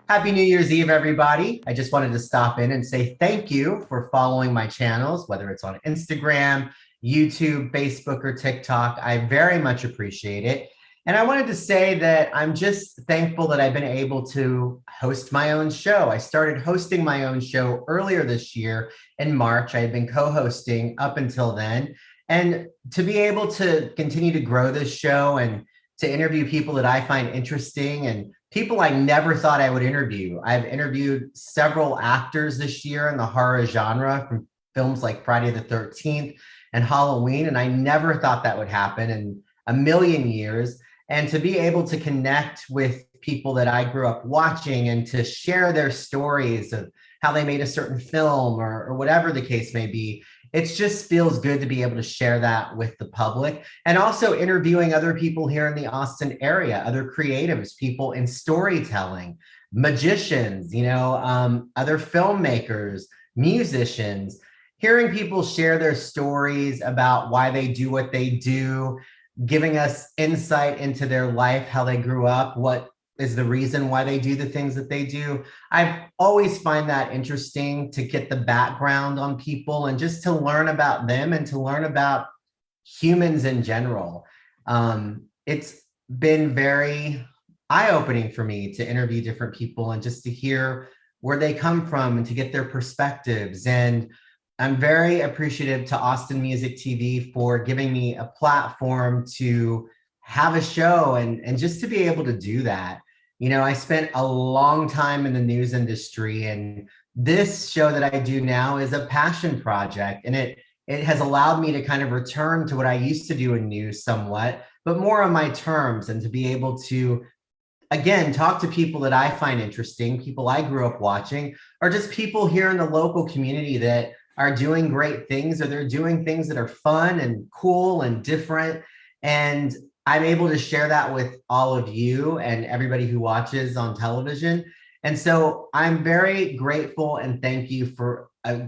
Happy New Year's Eve, everybody. I just wanted to stop in and say thank you for following my channels, whether it's on Instagram, YouTube, Facebook, or TikTok. I very much appreciate it. And I wanted to say that I'm just thankful that I've been able to host my own show. I started hosting my own show earlier this year in March. I had been co-hosting up until then. And to be able to continue to grow this show and to interview people that I find interesting and people I never thought I would interview. I've interviewed several actors this year in the horror genre from films like Friday the 13th and Halloween, and I never thought that would happen in a million years. And to be able to connect with people that I grew up watching and to share their stories of how they made a certain film or whatever the case may be, it just feels good to be able to share that with the public, and also interviewing other people here in the Austin area, other creatives, people in storytelling, magicians, other filmmakers, musicians, hearing people share their stories about why they do what they do, giving us insight into their life, how they grew up, what is the reason why they do the things that they do. I've always find that interesting to get the background on people and just to learn about them and to learn about humans in general. It's been very eye-opening for me to interview different people and just to hear where they come from and to get their perspectives. And I'm very appreciative to Austin Music TV for giving me a platform to have a show and just to be able to do that. I spent a long time in the news industry, and this show that I do now is a passion project, and it has allowed me to kind of return to what I used to do in news somewhat, but more on my terms, and to be able to again talk to people that I find interesting, people I grew up watching, or just people here in the local community that are doing great things, or they're doing things that are fun and cool and different. And I'm able to share that with all of you and everybody who watches on television. And so I'm very grateful and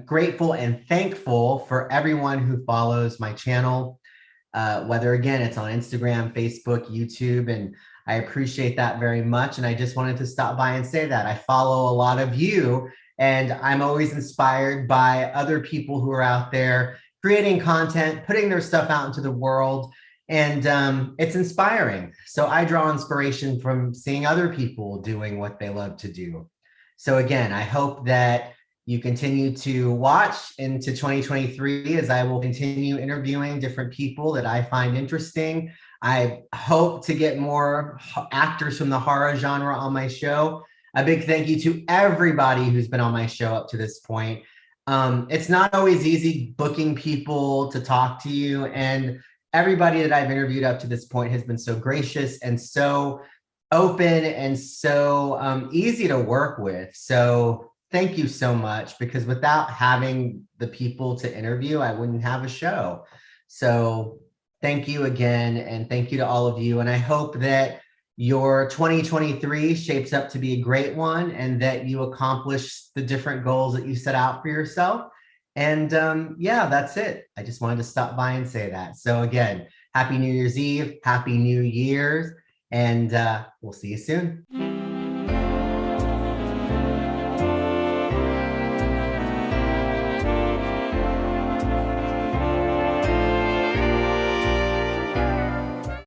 grateful and thankful for everyone who follows my channel, whether again, it's on Instagram, Facebook, YouTube, and I appreciate that very much. And I just wanted to stop by and say that I follow a lot of you, and I'm always inspired by other people who are out there creating content, putting their stuff out into the world. And it's inspiring. So I draw inspiration from seeing other people doing what they love to do. So again, I hope that you continue to watch into 2023 as I will continue interviewing different people that I find interesting. I hope to get more actors from the horror genre on my show. A big thank you to everybody who's been on my show up to this point. It's not always easy booking people to talk to you, and everybody that I've interviewed up to this point has been so gracious and so open and so easy to work with. So thank you so much, because without having the people to interview, I wouldn't have a show. So thank you again, and thank you to all of you. And I hope that your 2023 shapes up to be a great one, and that you accomplish the different goals that you set out for yourself. And yeah, that's it. I just wanted to stop by and say that. So again, Happy New Year's Eve, Happy New Year's, and we'll see you soon.